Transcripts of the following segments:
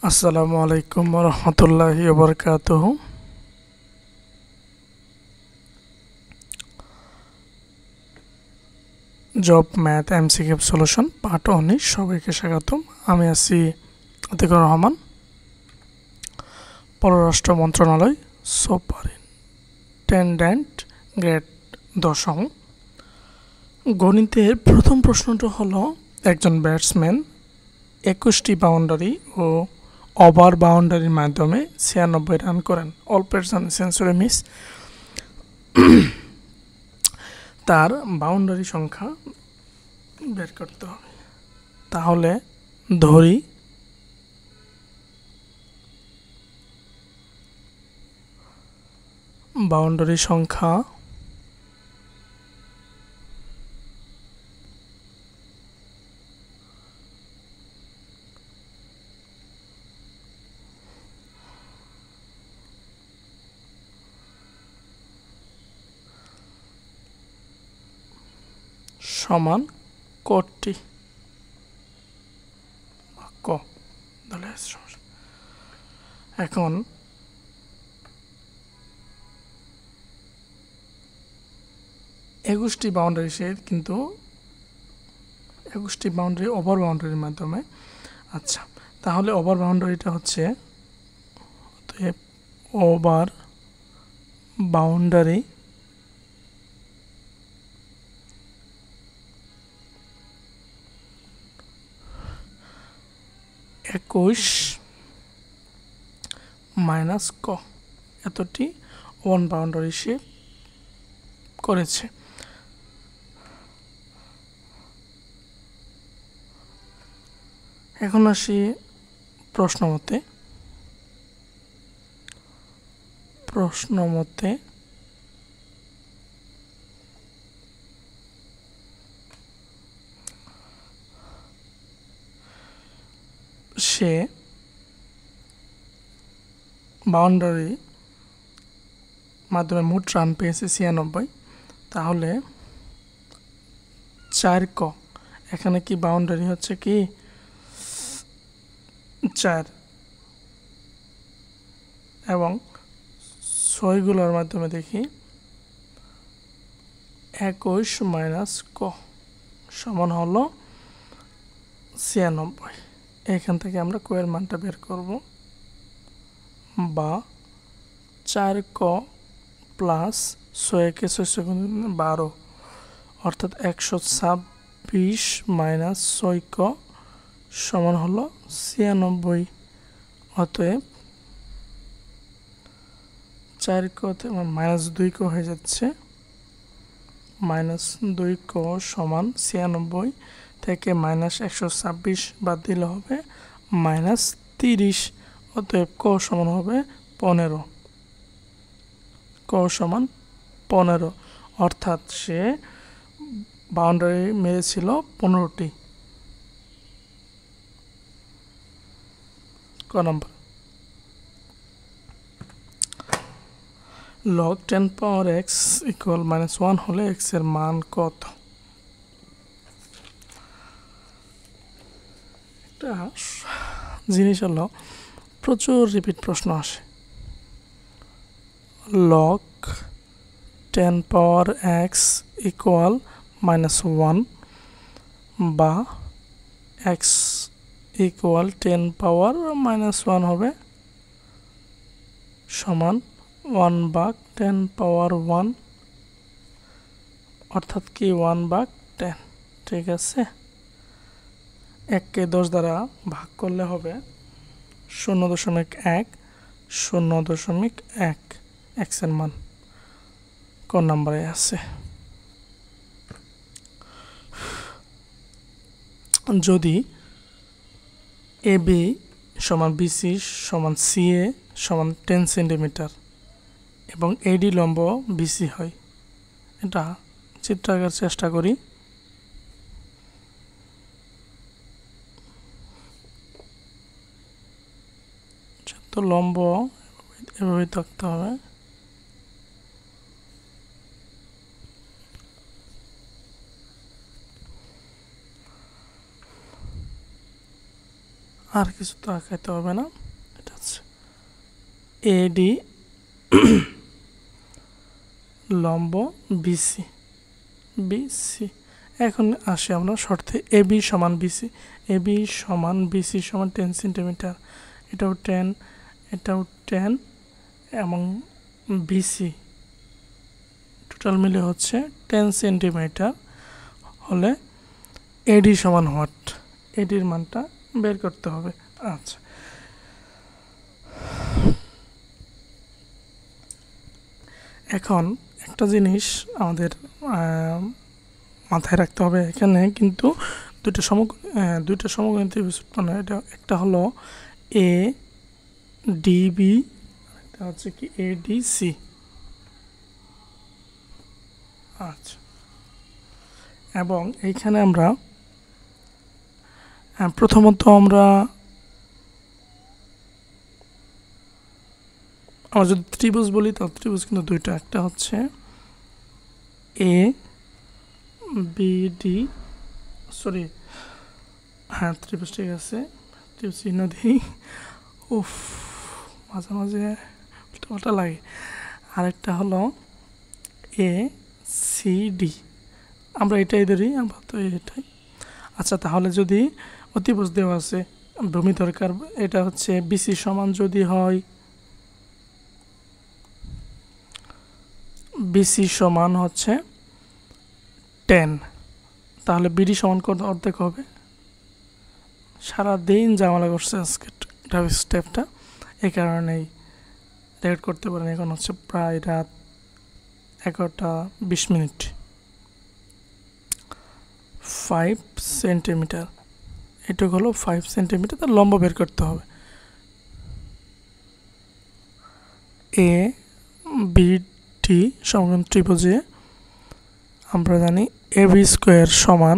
আসসালামু আলাইকুম রহমতুল্লাহি ওবরকাতুহ। Job math MCQ solution part 19 সবাইকে স্বাগতম। আমি আছি আতিকুর রহমান, পররাষ্ট্র মন্ত্রণালয়, সুপারিনটেনডেন্ট, গ্রেড 10। গণিতের প্রথম প্রশ্নটা হলো, একজন ব্যাটসম্যান 21টি বাউন্ডারি ও ওভার বাউন্ডারির মাধ্যমে 96 রান করেন, অল প্লেয়ার্স সেঞ্চুরি মিস। তার বাউন্ডারি সংখ্যা বের করতে হবে। তাহলে ধরি বাউন্ডারি সংখ্যা সমান কোটি ক। এখন 21টি বাউন্ডারি সে কিন্তু 21টি বাউন্ডারি ওভার বাউন্ডারির মাধ্যমে। আচ্ছা, তাহলে ওভার বাউন্ডারিটা হচ্ছে ওভার বাউন্ডারি একুশ মাইনাস ক, এতটি ওয়ান বাউন্ডারি সে করেছে। এখন আসি প্রশ্নমতে সে বাউন্ডারি মাধ্যমে মোট রান পেয়েছে 96। তাহলে 4 ক, এখানে কি বাউন্ডারি হচ্ছে কি 4 এবং 6গুলোর মাধ্যমে দেখি 21 মাইনাস ক সমান হলো 96। এখান থেকে আমরা ক এর মানটা বের করব, বা 4 ক প্লাস 6কে 12, অর্থাৎ 126 মাইনাস 6 ক সমান হলো 96। অতএব 4 কতে মাইনাস 2 ক হয়ে যাচ্ছে, মাইনাস 2 ক সমান 96 থেকে মাইনাস 126 বাদ দিলে হবে মাইনাস 30। অতএব ক সমান হবে 15। ক সমান 15, অর্থাৎ সে বাউন্ডারি মেরেছিল 15টি। ক নম্বর, লগ 10 পাওয়ার এক্স ইকুয়াল -1 হলে এক্স এর মান কত? একটা জিনিস হলো, প্রচুর রিপিট প্রশ্ন আসে। লগ 10 পাওয়ার এক্স ইকুয়াল -1 বা এক্স ইকুয়াল 10 পাওয়ার -1 হবে সমান 1 ভাগ 10 পাওয়ার 1, অর্থাৎ কি 1 ভাগ 10। ঠিক আছে, 1কে 10 দ্বারা ভাগ করলে হবে 0.1 0.1 এক্স এর মান। ক নম্বরে আছে। যদি এ বি সমান বিসি সমান সিএ সমান 10 সেন্টিমিটার এবং এডি লম্ব বিসি হয়, এটা চিত্র আঁকার চেষ্টা করি। তো লম্ব এভাবে থাকতে হবে। আর কিছু তো আঁকাইতে হবে না। এটা হচ্ছে এডি লম্ব বিসি বিসি। এখন আসি আমরা শর্তে এবি সমান বিসি। এবি সমান বিসি সমান 10 সেন্টিমিটার। এটাও 10, এটাও 10 এবং বিসি টোটাল মিলে হচ্ছে 10 সেন্টিমিটার হলে এডি সমান হোয়াট? এডির মানটা বের করতে হবে। আচ্ছা, এখন একটা জিনিস আমাদের মাথায় রাখতে হবে, এখানে কিন্তু দুইটা সমকোণী ত্রিভুজ মানে এটা একটা হলো এ ডিবি, এটা হচ্ছে কি এডিসি। আচ্ছা, এবং এইখানে আমরা প্রথমত আমরা যদি ত্রিভুজ বলি তাহলে ত্রিভুজ কিন্তু দুইটা, একটা হচ্ছে এ বিডি, সরি হ্যাঁ ত্রিভুজ ঠিক আছে, ত্রিভুজ চিহ্ন দিই। উফ, মাঝে মাঝে উল্টা লাগে। আরেকটা হলো এ সি ডি, আমরা এটাই ধরি, আমরা তো এটাই। আচ্ছা, তাহলে যদি অতিভুজ দেওয়া আছে ভূমি দরকার, এটা হচ্ছে বিসি সমান যদি হয়, বিসি সমান হচ্ছে 10, তাহলে বিডি সমান কত অর্ধেক হবে। সারাদিন জামালা করছে আজকে স্টেপটা, এই কারণেই রেকর্ড করতে পারেন। এখন হচ্ছে প্রায় রাত 11টা 20 মিনিট। 5 সেন্টিমিটার, এটুকু হলো 5 সেন্টিমিটার, তার লম্ব বের করতে হবে। এ বি ডি সমকোণ ত্রিভুজে আমরা জানি এ বি স্কোয়ার সমান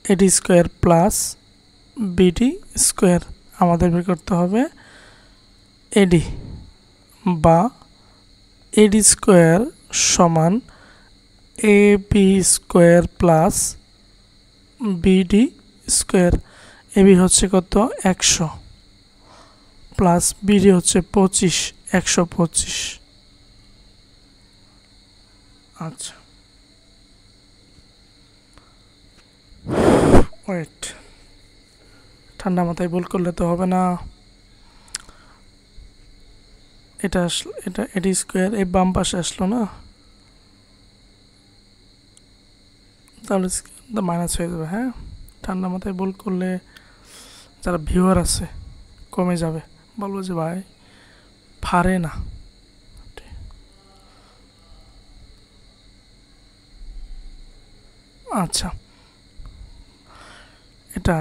AD square plus BD square. আমাদের বের করতে হবে এডি, বা এডি স্কোয়ার সমান A B square plus BD square. AB হচ্ছে কত 100 প্লাস বিডি হচ্ছে 25, 125। আচ্ছা, ওয়েট, ঠান্ডা মাথায় ভুল করলে তো হবে না। এটা আসলো, এটা এডি স্কোয়ার এই বাম পাশে আসলো না, তাহলে মাইনাস হয়ে যাবে। হ্যাঁ, ঠান্ডা মাথায় ভুল করলে যারা ভিউয়ার আছে কমে যাবে, বলবো যে ভাই পারে না। আচ্ছা, এটা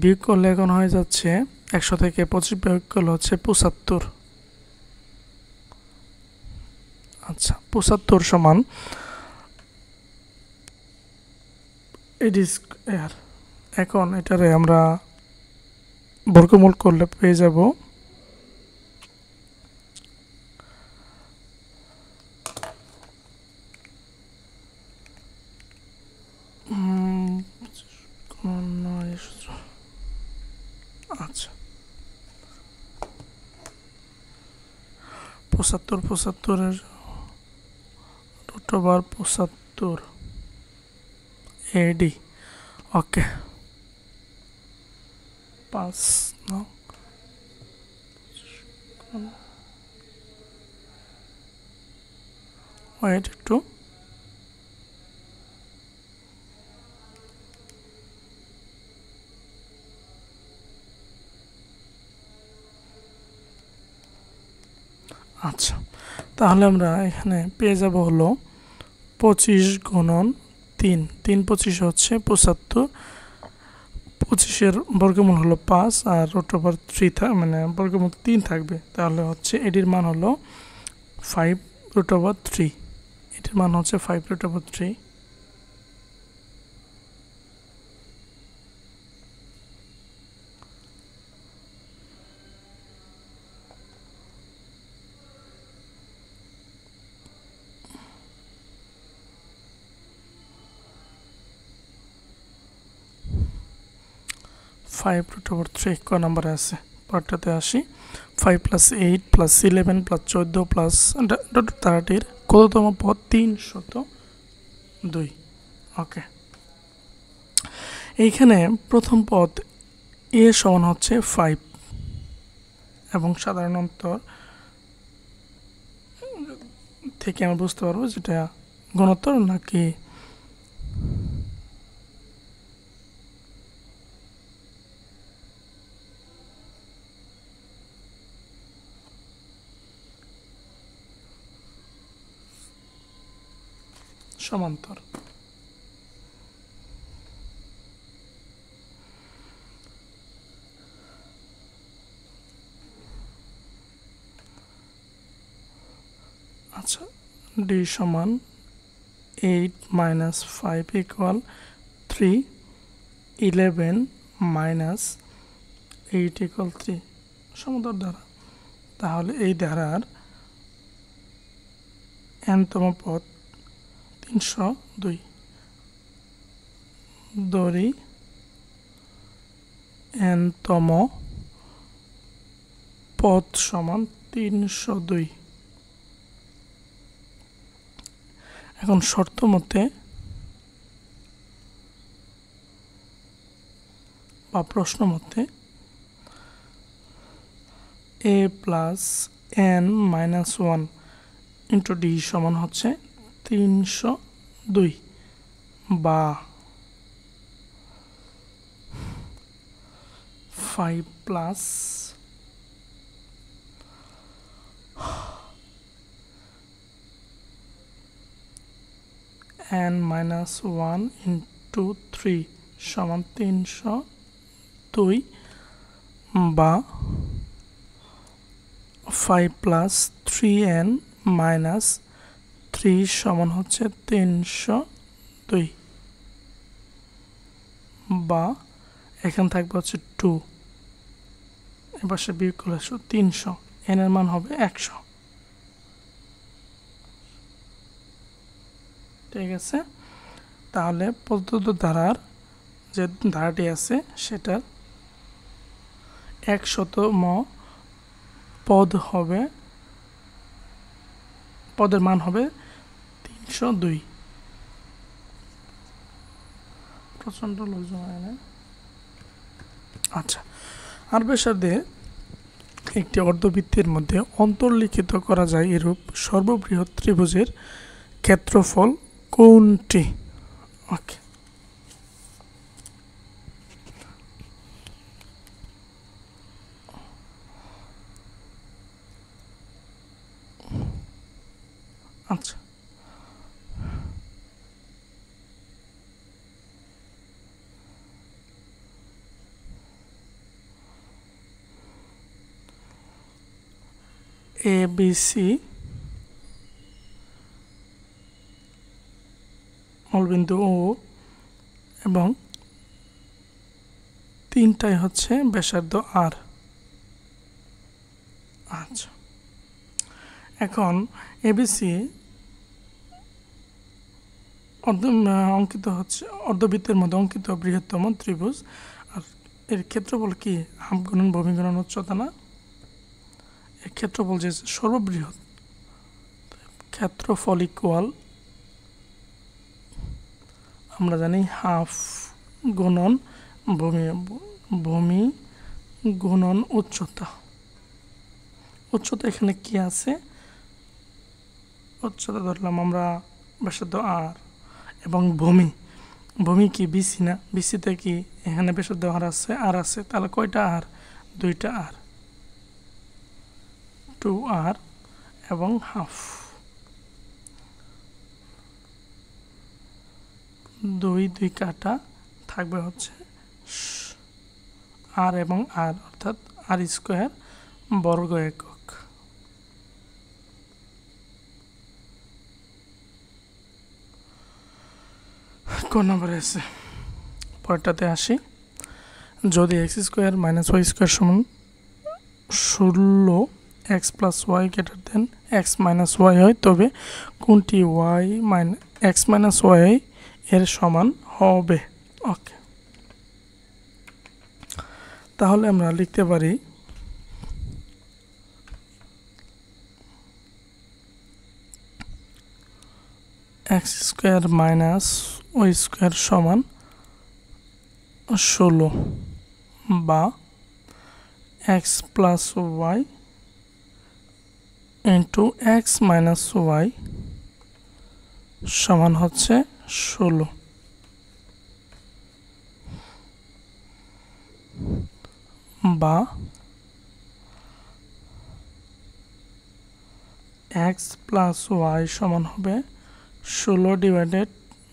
বিয়োগ করলে এখন হয়ে যাচ্ছে 100 থেকে 25 বিয়োগ করলে হচ্ছে 75। আচ্ছা, 75 সমান এডি স্কয়ার। এখন এটারে আমরা বর্গমূল করলে পেয়ে যাব আচ্ছা 75 রুট ওভার 75 এডি। ওকে, 5 ওয়েট একটু, আচ্ছা তাহলে আমরা এখানে পেয়ে যাব হলো 25 গুণন 3, 3 25 হচ্ছে 75, 25-এর বর্গমূল হলো 5 আর রুট ওভার 3 মানে বর্গমূল 3 থাকবে, তাহলে হচ্ছে এটির মান হলো 5 রুট ওভার 3। এটির মান হচ্ছে 5 রুট ওভার 3। 5√3 ক নাম্বারে আছে। পরেরটাতে আসি। 5 + 8 + 11 + 14 + 30 কততম পদ? 302। ওকে, এইখানে প্রথম পদ এ সমান হচ্ছে 5 এবং সাধারণ অন্তর থেকে আমরা বুঝতে পারবো যেটা গুণোত্তর নাকি সমান্তর। আচ্ছা, d সমান 8 - 5 = 3, 11 - 8 = 3 সমান্তর ধারা। তাহলে এই ধারার n-তম পদ 302। ধরি n-তম পদ সমান 302। এখন শর্ত মতে বা প্রশ্ন মতে a + n - 1 * d সমান হচ্ছে 302 বা 5 + n - 1 * 3 সমান 302 বা 5 + 3n - 3 সমান হচ্ছে 302 বা এখানে থাকবে হচ্ছে 2, এবার সে বিয়োগ করলে 300, n এর মান হবে 100। ঠিক আছে, তাহলে প্রদত্ত ধারার যে ধারাটি আছে সেটার 100তম পদ হবে, পদের মান হবে 302। প্রচন্ড লোকজন হয় না। আচ্ছা, আর ব্যাসার্ধে একটি অর্ধবৃত্তের মধ্যে অন্তর্লিখিত করা যায় এরূপ সর্ববৃহৎ ত্রিভুজের ক্ষেত্রফল কোনটি? ওকে, আচ্ছা, ABC মূলবিন্দু ও এবং তিনটাই হচ্ছে ব্যাসার্ধ আর। আচ্ছা, এখন এবিসি অঙ্কিত হচ্ছে অর্ধবৃত্তের মধ্যে অঙ্কিত বৃহত্তম ত্রিভুজ, আর এর ক্ষেত্রফল কি? হাফ গুণন ভূমি গুণন উচ্চতা না? এর ক্ষেত্রফল যে সর্ববৃহৎ ক্ষেত্রফল ইকুয়াল আমরা জানি হাফ গুণন ভূমি গুণন উচ্চতা। উচ্চতা এখানে কি আছে? উচ্চতা ধরলাম আমরা ব্যাসার্ধ আর, এবং ভূমি কি বিসি না? বিসিতে কি এখানে ব্যাসার্ধ আর আছে, তাহলে কয়টা আর? 2টা আর, 2r এবং হাফ, 2 কাটা থাকবে হচ্ছে আর এবং আর, অর্থাৎ r² বর্গ একক। কোন নম্বরে আছে? পরেরটাতে আসি। যদি x² - y² সমান 16, x + y > x - y হয়, তবে কোনটি x - y এর সমান হবে? ওকে, তাহলে আমরা লিখতে পারি x square minus y square সমান 16 বা x plus y into x minus y সমান হচ্ছে 16 বা এক্স প্লাস ওয়াই সমান হবে 16 divided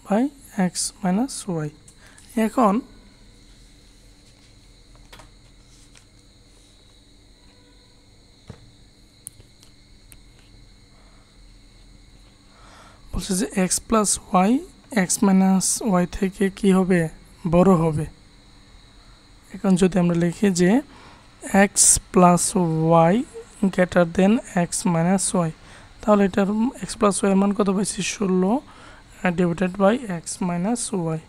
by x minus y. এখন বলছে যে x plus y x minus y থেকে কি হবে, বড় হবে। এখন যদি আমরা লিখি যে x plus y greater than x minus y, তাহলে এটার এক্স প্লাস ওয়াই এর মান কত পাইছি, 16 divided by x minus y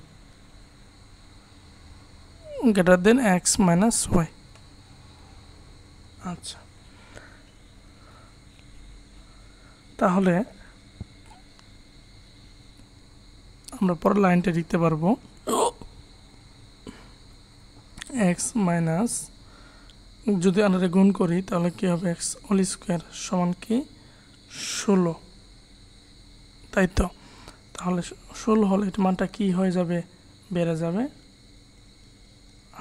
greater than x minus y. আচ্ছা, তাহলে আমরা পরের লাইনটা লিখতে পারবো এক্স মাইনাস, যদি আমরা গুণ করি তাহলে কি হবে, এক্স হোল স্কোয়ার সমান কি 16, তাই তো। তাহলে 16 হলে এটার মানটা কি হয়ে যাবে, বেড়ে যাবে।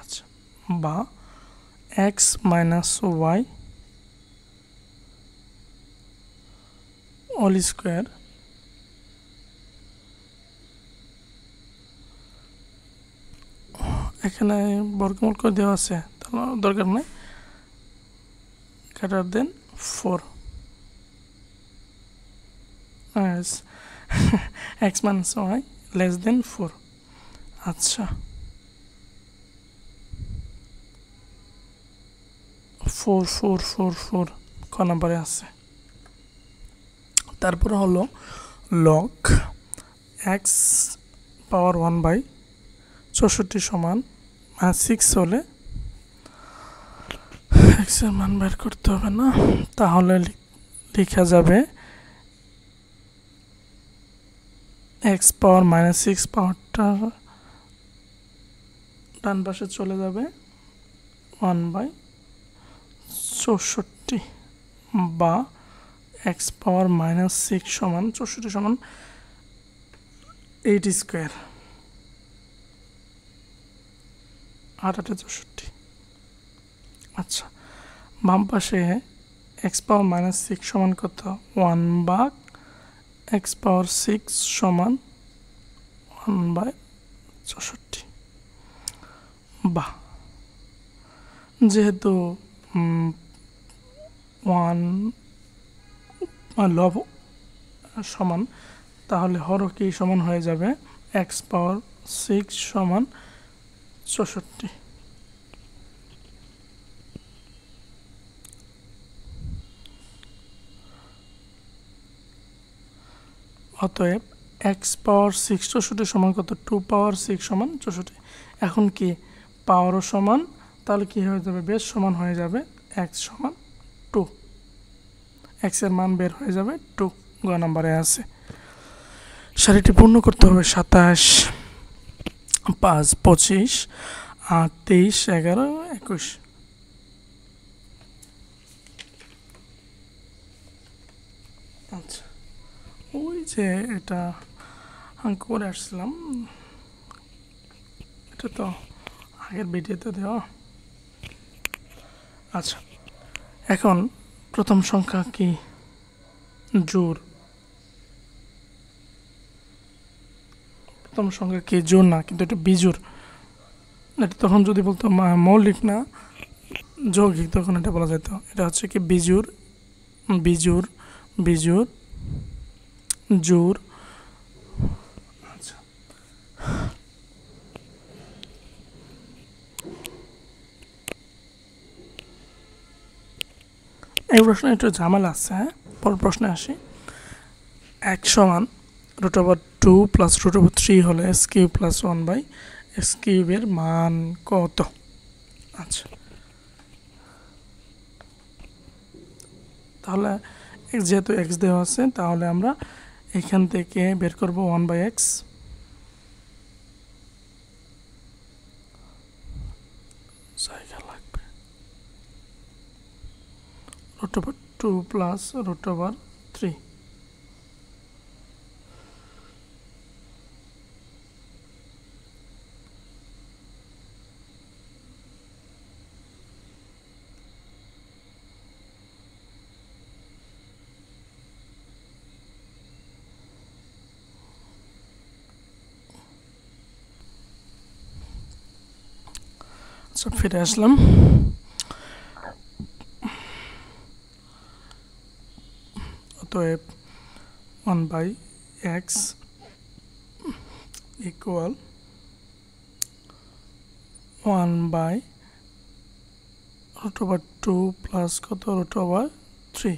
আচ্ছা, বা x minus y whole square এখানে বর্গমূল করে দেওয়া আছে, তাহলে দরকার নেই, greater than 4 x minus y less than 4। আচ্ছা, 4 4 4 4 ক নাম্বারে আছে। তারপরে হলো লগ এক্স পাওয়ার 1/64 সমান 6 হলে এক্স এর মান বের করতে হবে না, তাহলে লেখা যাবে এক্স পাওয়ার -6 পাওয়ারটা ডান পাশে চলে যাবে 1/64 বা এক্স পাওয়ার -6 সমান 64 সমান 8 স্কোয়ার, 8 8 64। আচ্ছা, বাম পাশে এক্স পাওয়ার -6 সমান কত, 1 ভাগ এক্স পাওয়ার 6 সমান 1/64 বা যেহেতু 1 লব সমান, তাহলে হরকে সমান হয়ে যাবে এক্স পাওয়ার 6 সমান 64। অতএব এক্স পাওয়ার 6 64 সমান কত, 2 পাওয়ার 6 সমান 64। এখন কি পাওয়ারও সমান, তাহলে কি হয়ে যাবে, বেশ সমান হয়ে যাবে, এক্স সমান 2, এক্স এর মান বের হয়ে যাবে 2, গ নাম্বারে আছে। সারিটি পূর্ণ করতে হবে 27 5 25 8 23 11 21। আচ্ছা, ওই যে এটা অঙ্ক করে আসছিলাম, এটা তো আগের ভিডিওতে দেওয়া। আচ্ছা, এখন প্রথম সংখ্যা কি, জোর। প্রথম সংখ্যা কি, জোর না, কিন্তু এটা বিজোর। এটা তখন যদি বলতো মৌলিক না যৌগিক, তখন এটা বলা যেত। এটা হচ্ছে কি বিজোর, বিজোর, বিজোর, জোর। আচ্ছা, এই প্রশ্নে একটু ঝামেলা আছে, হ্যাঁ, পর প্রশ্নে আসি। এক সমান √2 প্লাস √3 হলে x³ + 1/x³ এর মান কত? আচ্ছা, তাহলে যেহেতু এক্স দেওয়া আছে তাহলে আমরা এখান থেকে বের করব 1/x জায়গা লাগবে √2 প্লাস √3। আচ্ছা, ফিরে আসলাম। অতএব 1/x ইকুয়াল 1/√2 প্লাস কত √3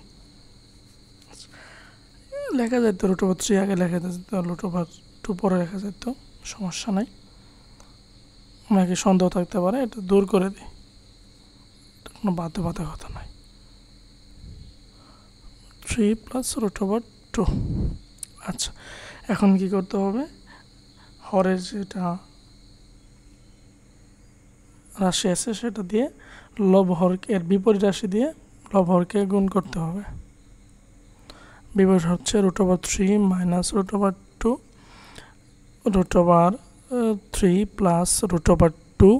লেখা যেত। √3 আগে লেখা যেত, √2 পরে লেখা যেত, সমস্যা নাই। অনেকে সন্দেহ থাকতে পারে, এটা দূর করে দিই, কোনো বাধ্যবাধকতা নাই। 3 প্লাস √2। আচ্ছা, এখন কি করতে হবে? হরের যেটা রাশি আছে সেটা দিয়ে লব হরকে, এর বিপরীত রাশি দিয়ে লব হরকে গুণ করতে হবে। বিপরীত হচ্ছে √3 মাইনাস √2, √3 প্লাস √2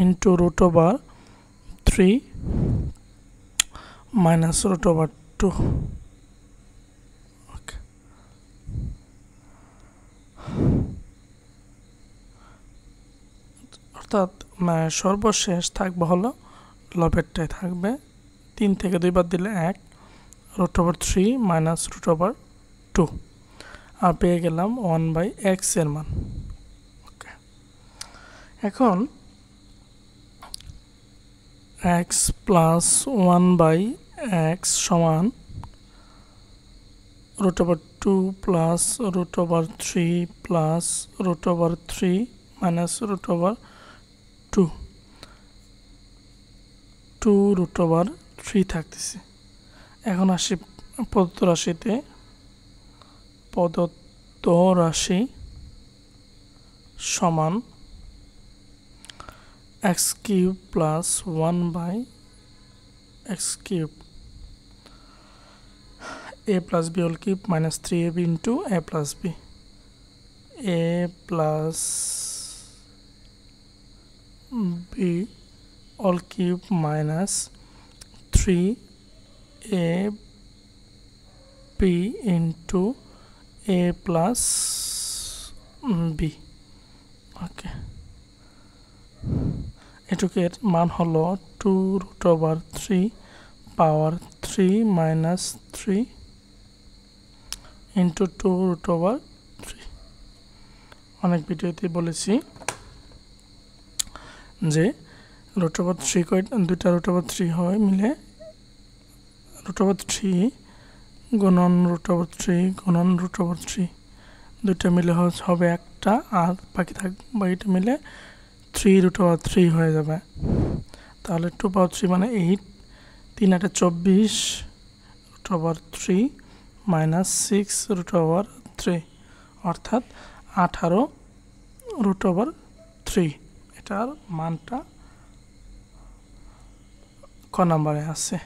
ইন্টু √3 মাইনাস √2। অর্থাৎ সর্বশেষ থাকবে হলো লবেরটাই থাকবে। 3 থেকে 2 বাদ দিলে 1, √3 মাইনাস √2, আর পেয়ে গেলাম 1/x এর মান। ওকে, এখন x প্লাস 1/x সমান √2 প্লাস √3 প্লাস √3 মাইনাস √2, 2√3 থাকতেছে। এখন আসি প্রদত্ত রাশিতে। প্রদত্ত রাশি সমান x³ plus 1/x cube a plus b whole cube minus 3ab into a plus b, a plus b all cube minus 3ab into a plus b। Okay, এটুকের মান হলো 2√3 পাওয়ার 3 মাইনাস 3 ইন্টু 2√3। অনেক ভিডিওতে বলেছি যে √3 দুইটা √3 হয় মিলে √3 গুণন √3 গুণন √3, দুইটা মিলে হবে একটা, আর বাকিটা মিলে 3√3 হয়ে যাবে। তাহলে 2/3 মানে 8, 3 8 24 √3 মাইনাস 6√3, অর্থাৎ 18√3। এটার মানটা ক নাম্বারে আছে?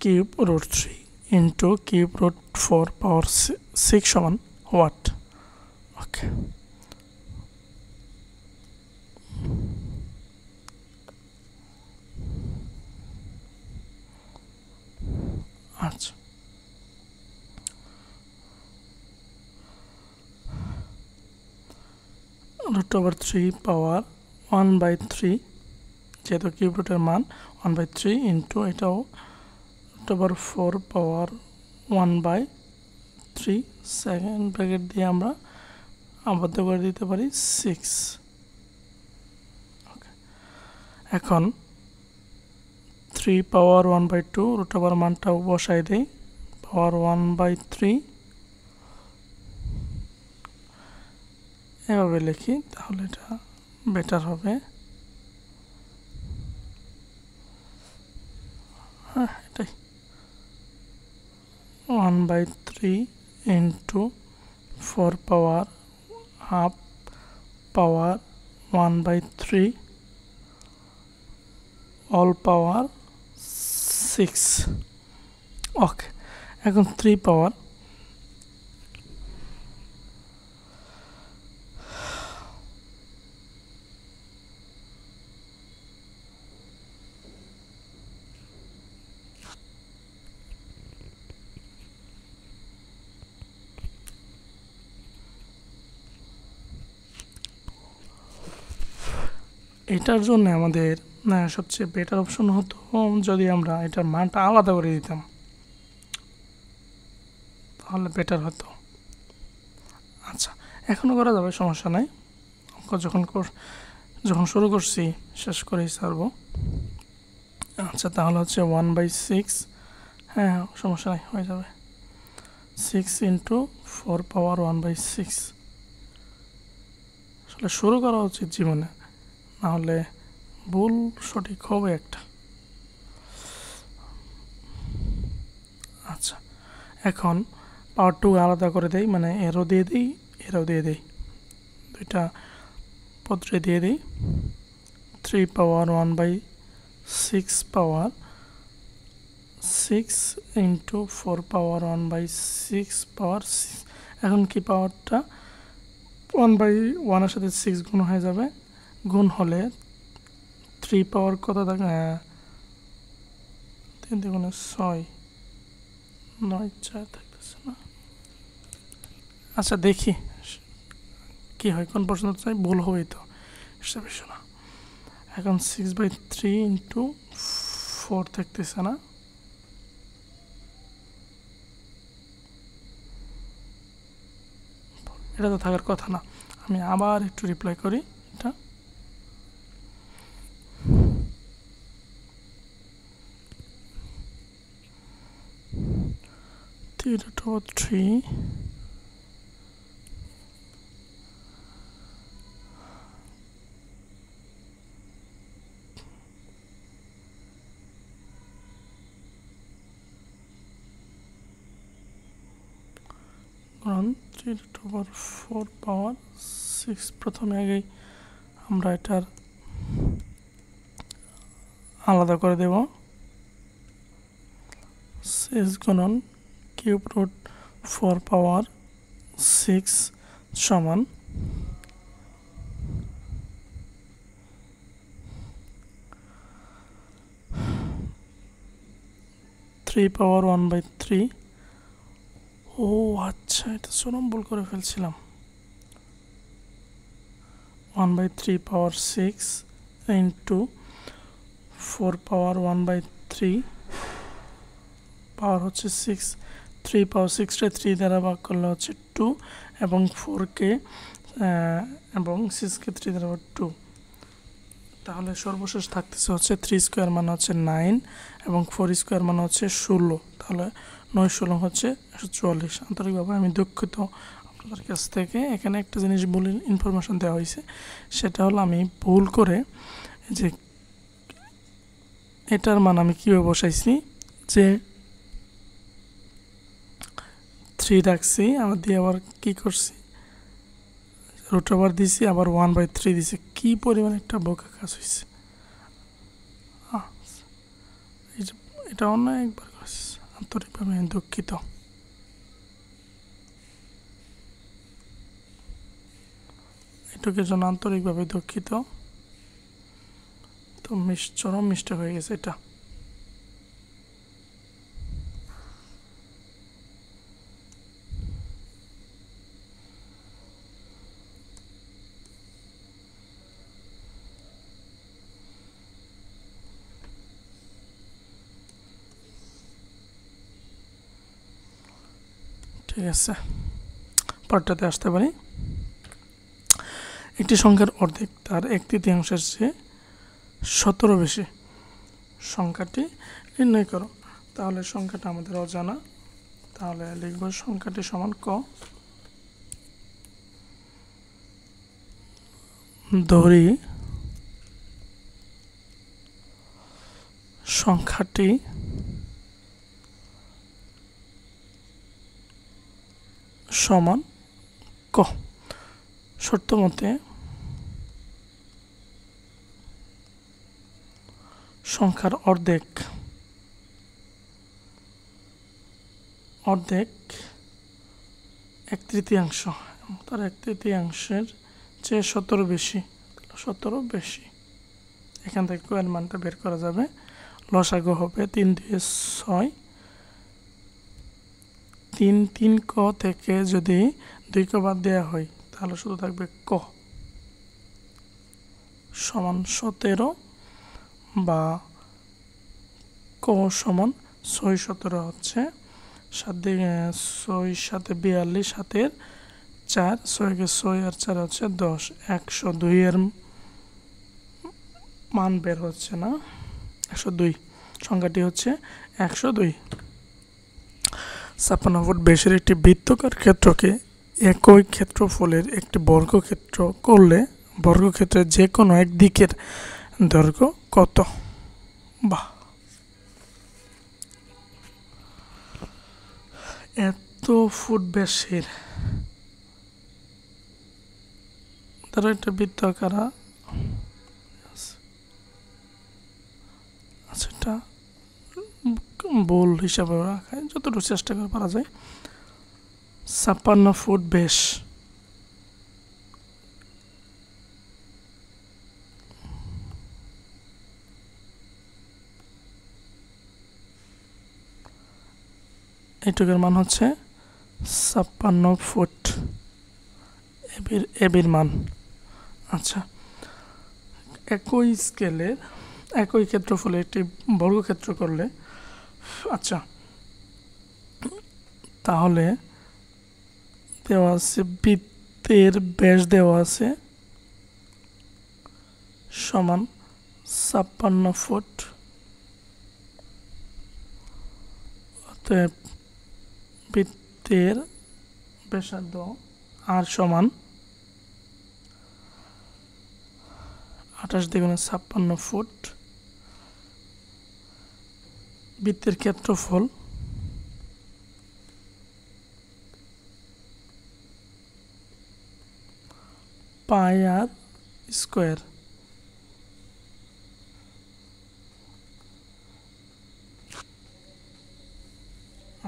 কিউব √3 ইন্টু কিউব √4 পাওয়ার 6 সমান হোয়াট? ওকে, আচ্ছা, √3 পাওয়ার 1/3, যেহেতু কিউব রুটের মান 1/3 ইন্টু এটাও √4 পাওয়ার 1/3, সেকেন্ড ব্র্যাকেট দিয়ে আমরা আবদ্ধ করে দিতে পারি 6। এখন 3 পাওয়ার 1/2 √, মানটাও বসাই দেই, পাওয়ার 1/3 এভাবে লিখি তাহলে এটা বেটার হবে। হ্যাঁ, এটাই 1/3 ইন্টু 4 পাওয়ার হাফ পাওয়ার 1/3 অল পাওয়ার 6। ওকে, এখন 3 পাওয়ার এটার জন্য আমাদের সবচেয়ে বেটার অপশন হতো যদি আমরা এটার মানটা আলাদা করে দিতাম, তাহলে বেটার হতো। আচ্ছা, এখনও করা যাবে, সমস্যা নাই। অঙ্ক যখন শুরু করছি শেষ করেই ছাড়বো। আচ্ছা, তাহলে হচ্ছে 1/6, হ্যাঁ সমস্যা নাই, হয়ে যাবে 6 ইন্টু 4 পাওয়ার 1/6। আসলে শুরু করা উচিত জীবনে, নাহলে ভুল সঠিক হবে একটা। আচ্ছা, এখন পাওয়ার 2 আলাদা করে দেই, মানে এরও দিয়ে দিই এরও দিয়ে দিই, দুইটা পত্রে দিয়ে দিই। 3 পাওয়ার 1/6 পাওয়ার 6 ইন্টু 4 পাওয়ার 1/6 পাওয়ার 6। এখন কি পাওয়ারটা 1/1 সাথে 6 গুণ হয়ে যাবে, গুণ হলে 3 পাওয়ার কত থাকে, 3 গুণে 6, 9 4 থাকতেছে না। আচ্ছা দেখি কি হয়, কোন পর্যন্ত চাই, ভুল হবেই তো, হিসাবে শোনা। এখন 6/3 ইন্টু 4 থাকতেছে না, এটা তো থাকার কথা না। আমি আবার একটু রিপ্লাই করি, এটা (3) গুণন 3/4 পাওয়ার 6। প্রথমে আগেই আমরা এটার আলাদা করে দেব। 6 গুণন কিউব রুট 4 পাওয়ার 6 সমান 3 পাওয়ার 1/3। ও আচ্ছা, এটা চরম ভুল করে ফেলছিলাম। 1/3 পাওয়ার 6 ইন্টু 4 পাওয়ার 1/3 পাওয়ার হচ্ছে 6। 3 পাওয়ার 6টা 3 দ্বারা ভাগ করলে হচ্ছে 2, এবং 4কে এবং 6কে 3 দ্বারা 2। তাহলে সর্বশেষ থাকতেছে হচ্ছে 3 স্কোয়ার মানে হচ্ছে 9, এবং 4 স্কোয়ার মানে হচ্ছে 16। তাহলে 9 16 হচ্ছে 144। আন্তরিকভাবে আমি দুঃখিত আপনাদের কাছ থেকে। এখানে একটা জিনিস ভুল ইনফরমেশন দেওয়া হয়েছে, সেটা হলো আমি ভুল করে যে এটার মান আমি কীভাবে বসাইছি, যে 3 রাখছি, আবার দিয়ে আবার কী করছি, রুট ওভার দিছি, আবার 1/3 দিছি। কী পরিমাণ একটা বোকা কাজ হয়েছে, এটা অন্য একবার করেছি। আন্তরিকভাবে আমি দুঃখিত। এটুকুর জন্য আন্তরিকভাবে দুঃখিত। তো চরম মিস্টেক হয়ে গেছে এটা। ঠিক আছে, পরেরটাতে আসতে পারি। একটি সংখ্যার অর্ধেক তার 1/3 চেয়ে 17 বেশি, সংখ্যাটি নির্ণয় করো। তাহলে সংখ্যাটা আমাদের অজানা, তাহলে লিখব সংখ্যাটি সমান ক। ধরি সংখ্যাটি সমান ক। শর্ত মতে সংখ্যার অর্ধেক এক তৃতীয়াংশ এবং তার এক তৃতীয়াংশের চেয়ে 17 বেশি। এখান থেকে ক এর মানটা বের করা যাবে। লসাগু হবে 3 2 6। 3 ক থেকে যদি 2 ক বাদ দেওয়া হয় তাহলে শুধু থাকবে ক সমান 17 বা ক সমান 6 17 হচ্ছে 7 6 7 42 7 4 6 কে 6 আর 4 হচ্ছে 10। 102 এর মান বের হচ্ছে না। 102 সংখ্যাটি হচ্ছে 102। 56 ফুট ব্যাসের একটি বৃত্তাকার ক্ষেত্রকে একই ক্ষেত্রফলের একটি বর্গক্ষেত্র করলে বর্গক্ষেত্রের যে কোনো এক দিকের দৈর্ঘ্য কত? বাহ, এত ফুট ব্যাসের তারা একটা বৃত্তাকার সেটা বল হিসাবে রাখা যতটুকু চেষ্টা করে পারা যায়। 56 ফুট ব্যাস এইটুকের মান হচ্ছে 56 ফুট এবির মান। আচ্ছা, একই স্কেলের একই ক্ষেত্রফলে একটি বর্গক্ষেত্র করলে আচ্ছা তাহলে দেওয়া আছে বৃত্তের ব্যাস দেওয়া আছে সমান 56 ফুট। অতএব বৃত্তের ব্যাসার্ধ আর সমান 28 দ্বিগুণে 56 ফুট। বৃত্তের ক্ষেত্রফল পাই আর স্কোয়ার।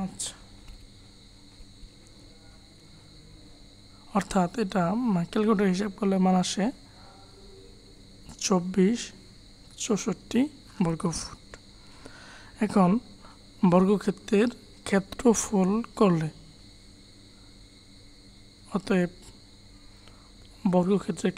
আচ্ছা, অর্থাৎ এটা ক্যালকুলেটর হিসাব করলে মান আসে 24 64 বর্গফুট। এখন বর্গক্ষেত্রের ক্ষেত্রফল করলে অতএব বর্গক্ষেত্রের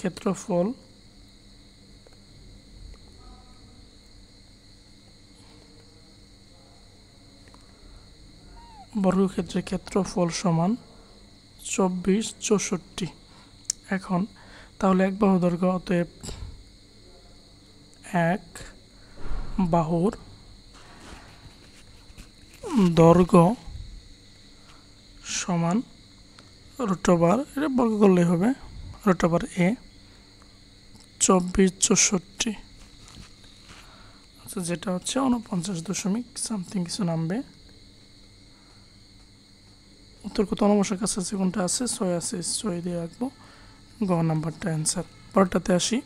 ক্ষেত্রফল সমান 24 64। এখন তাহলে এক বাহু দৈর্ঘ্য অতএব এক বাহুর দৈর্ঘ্য সমান √, এটা বর্গ করলেই হবে √a 24 64। আচ্ছা, যেটা হচ্ছে 49 দশমিক সামথিং কিছু নামবে। উত্তর কত অনবসর কাছাকাছি কোনটা আছে? 6 আছে, 6 দিয়ে রাখবো। গ নাম্বারটা অ্যান্সার। পরটাতে আসি।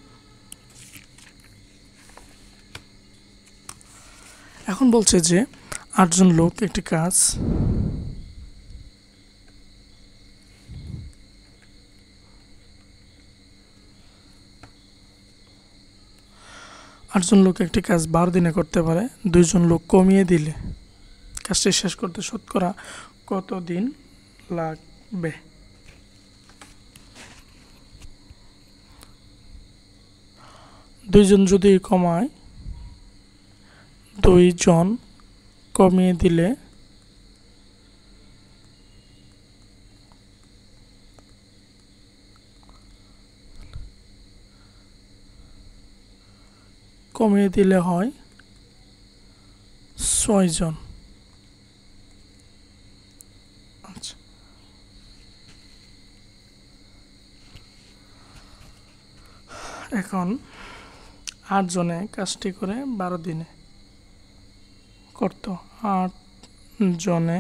এখন বলছে যে 8 জন লোক একটি কাজ আটজন লোক একটি কাজ 12 দিনে করতে পারে। 2 জন লোক কমিয়ে দিলে কাজটি শেষ করতে শতকরা কত দিন লাগবে? দুইজন যদি কমায়, 2 জন কমিয়ে দিলে হয় 6 জন। আচ্ছা, এখন 8 জনে কাজটি করে 12 দিনে করত। 8 জনে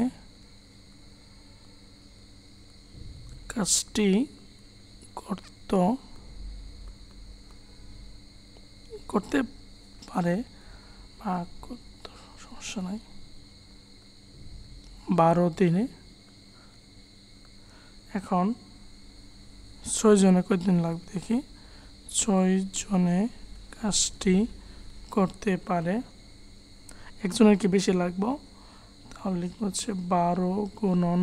কাজটি করতে পারে বা সমস্যা নাই 12 দিনে। এখন 6 জনে কতদিন লাগবে দেখি। 6 জনে কাজটি করতে পারে, একজনের কি বেশি লাগবে, তাহলে লিখবো হচ্ছে 12 গুণন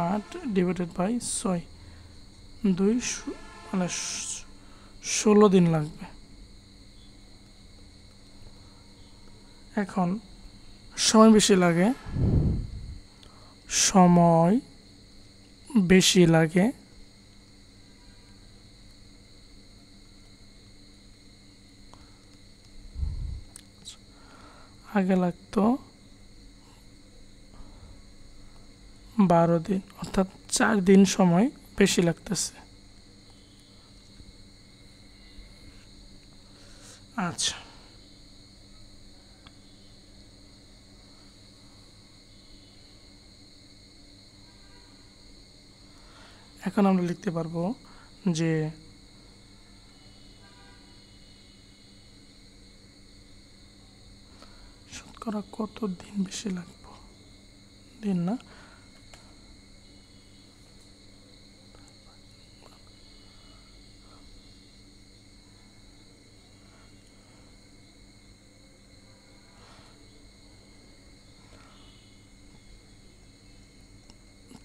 8 ডিভাইডেড বাই 6, 2 মানে 16 দিন লাগবে। এখন সময় বেশি লাগে, আগে লাগতো 12 দিন, অর্থাৎ 4 দিন সময় বেশি লাগতেছে। আচ্ছা, এখন আমরা লিখতে পারবো যে শতকরা কত দিন বেশি লাগবে, দিন না,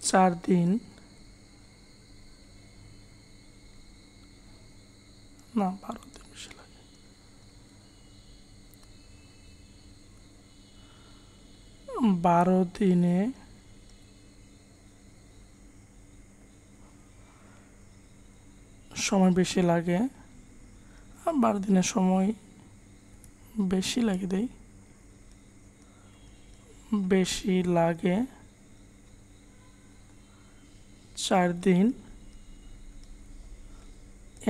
চার দিন না 12 দিন বেশি লাগে। 12 দিনে সময় বেশি লাগে, 12 দিনে সময় বেশি লাগে, বেশি লাগে 4 দিন,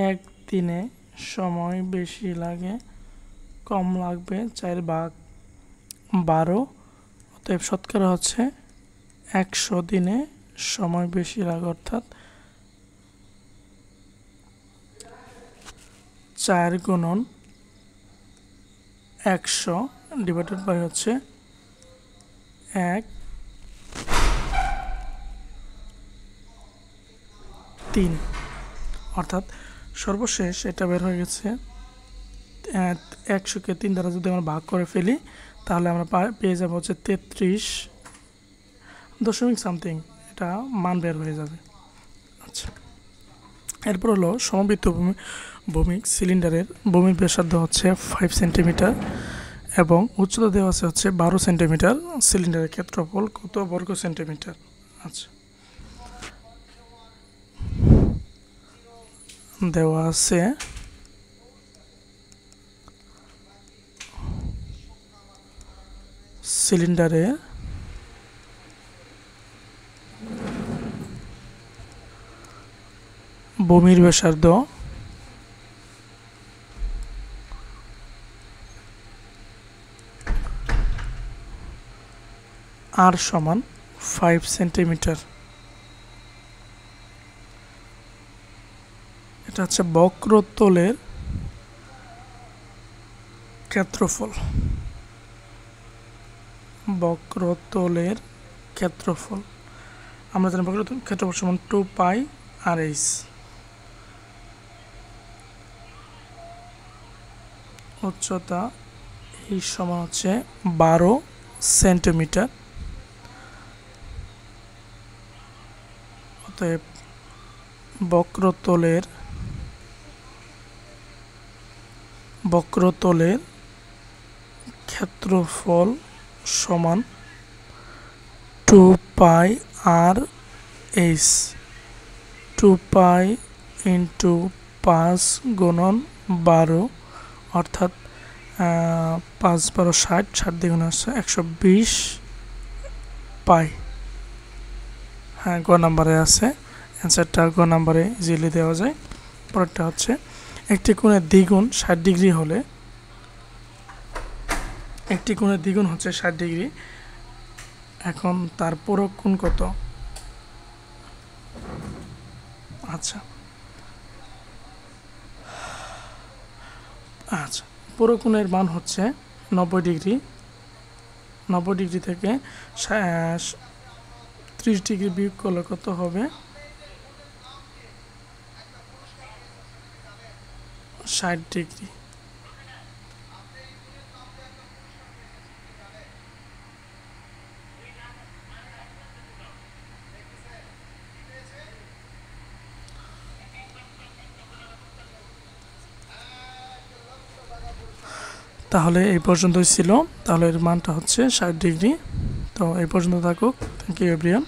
এক দিনে সময় বেশি লাগে, কম লাগবে 4/12, অতএব শতকরা হচ্ছে 100 দিনে সময় বেশি লাগে, অর্থাৎ 4 গুণন 100 ডিভাইডেড বাই হচ্ছে 1/3, অর্থাৎ সর্বশেষ এটা বের হয়ে গেছে 100কে 3 দ্বারা যদি আমরা ভাগ করে ফেলি তাহলে আমরা পেয়ে যাবো হচ্ছে 33.সামথিং, এটা মান বের হয়ে যাবে। আচ্ছা, এরপর হলো সমবৃত্ত ভৌমিক সিলিন্ডারের ভূমির ব্যাসার্ধ হচ্ছে 5 সেন্টিমিটার এবং উচ্চতা দেওয়া আছে হচ্ছে 12 সেন্টিমিটার, সিলিন্ডারের ক্ষেত্রফল কত বর্গ সেন্টিমিটার। আচ্ছা, দেওয়া আছে সিলিন্ডারে ভূমির ব্যাসার্ধ 5 সেন্টিমিটার। এটা হচ্ছে বক্রতলের ক্ষেত্রফল, আমরা জানি বক্রতলের ক্ষেত্রফল সমান 2πr/h। উচ্চতা এই সমান হচ্ছে 12 সেন্টিমিটার, অতএব বক্রতলের ক্ষেত্রফল সমান 2πr/h, 2π × 5 গুণন 12, অর্থাৎ 5×12 = 60 দ্বিগুণ হচ্ছে 120 পাই। হ্যাঁ, গ নাম্বারে আছে অ্যান্সারটা, গ নাম্বারে ইজিলি দেওয়া যায়। পরেরটা হচ্ছে একটি কোণের দ্বিগুণ 60 ডিগ্রি হলে, একটি কোণের দ্বিগুণ হচ্ছে 60 ডিগ্রি, এখন তার পূরক কোণ কত? আচ্ছা আচ্ছা পূরক কোণের মান হচ্ছে 90 ডিগ্রি। 90 ডিগ্রি থেকে 30 ডিগ্রি বিয়োগ করলে কত হবে? 60 ডিগ্রি। তাহলে এই পর্যন্তই ছিল। তাহলে এর মানটা হচ্ছে 60 ডিগ্রি। তো এই পর্যন্ত থাকুক। Thank you everyone.